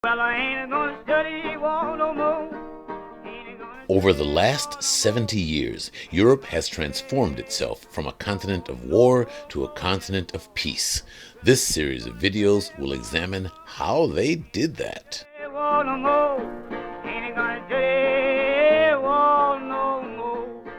Well, I ain't gonna study war no more. Over the last 70 years, Europe has transformed itself from a continent of war to a continent of peace. This series of videos will examine how they did that. War no more. Ain't gonna study war no more.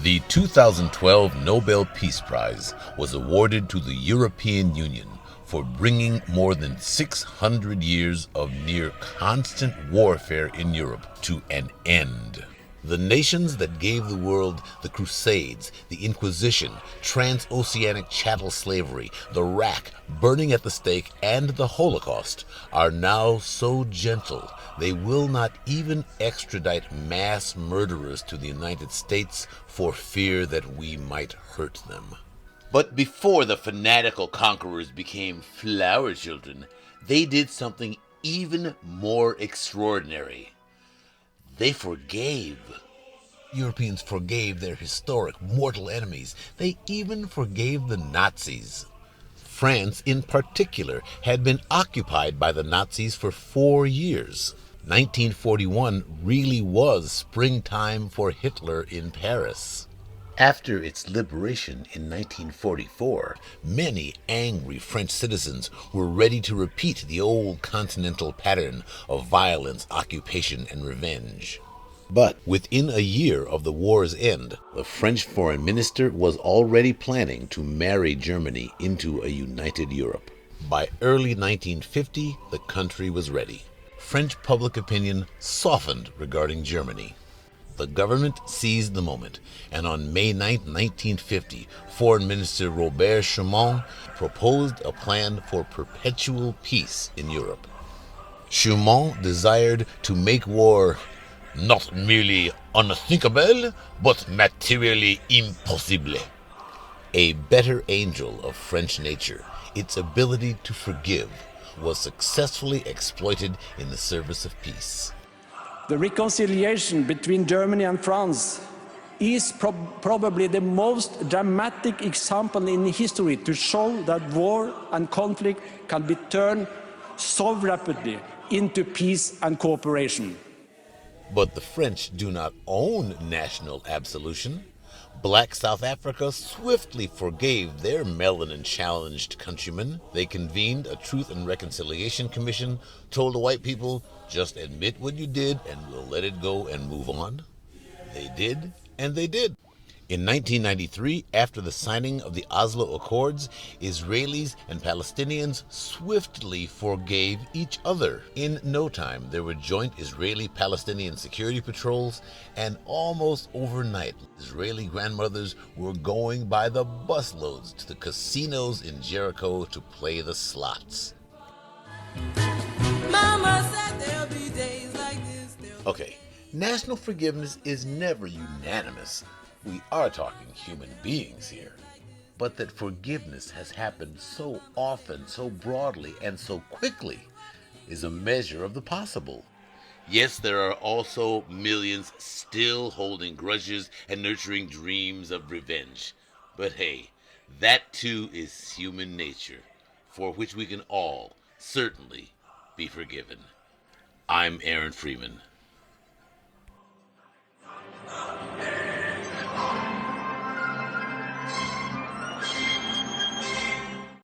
The 2012 Nobel Peace Prize was awarded to the European Union for bringing more than 600 years of near constant warfare in Europe to an end. The nations that gave the world the Crusades, the Inquisition, transoceanic chattel slavery, the rack, burning at the stake, and the Holocaust are now so gentle they will not even extradite mass murderers to the United States for fear that we might hurt them. But before the fanatical conquerors became flower children, they did something even more extraordinary. They forgave. Europeans forgave their historic mortal enemies. They even forgave the Nazis. France, in particular, had been occupied by the Nazis for 4 years. 1941 really was springtime for Hitler in Paris. After its liberation in 1944, many angry French citizens were ready to repeat the old continental pattern of violence, occupation, and revenge. But within a year of the war's end, the French foreign minister was already planning to marry Germany into a united Europe. By early 1950, the country was ready. French public opinion softened regarding Germany. The government seized the moment, and on May 9, 1950, Foreign Minister Robert Schuman proposed a plan for perpetual peace in Europe. Schuman desired to make war not merely unthinkable, but materially impossible. A better angel of French nature, its ability to forgive, was successfully exploited in the service of peace. The reconciliation between Germany and France is probably the most dramatic example in history to show that war and conflict can be turned so rapidly into peace and cooperation. But the French do not own national absolution. Black South Africa swiftly forgave their melanin-challenged countrymen. They convened a Truth and Reconciliation Commission, told the white people, just admit what you did and we'll let it go and move on. They did, and they did. In 1993, after the signing of the Oslo Accords, Israelis and Palestinians swiftly forgave each other. In no time, there were joint Israeli-Palestinian security patrols, and almost overnight, Israeli grandmothers were going by the busloads to the casinos in Jericho to play the slots. Mama said there'll be days like this. Okay, national forgiveness is never unanimous. We are talking human beings here. But that forgiveness has happened so often, so broadly, and so quickly is a measure of the possible. Yes, there are also millions still holding grudges and nurturing dreams of revenge. But hey, that too is human nature, for which we can all certainly be forgiven. I'm Aaron Freeman.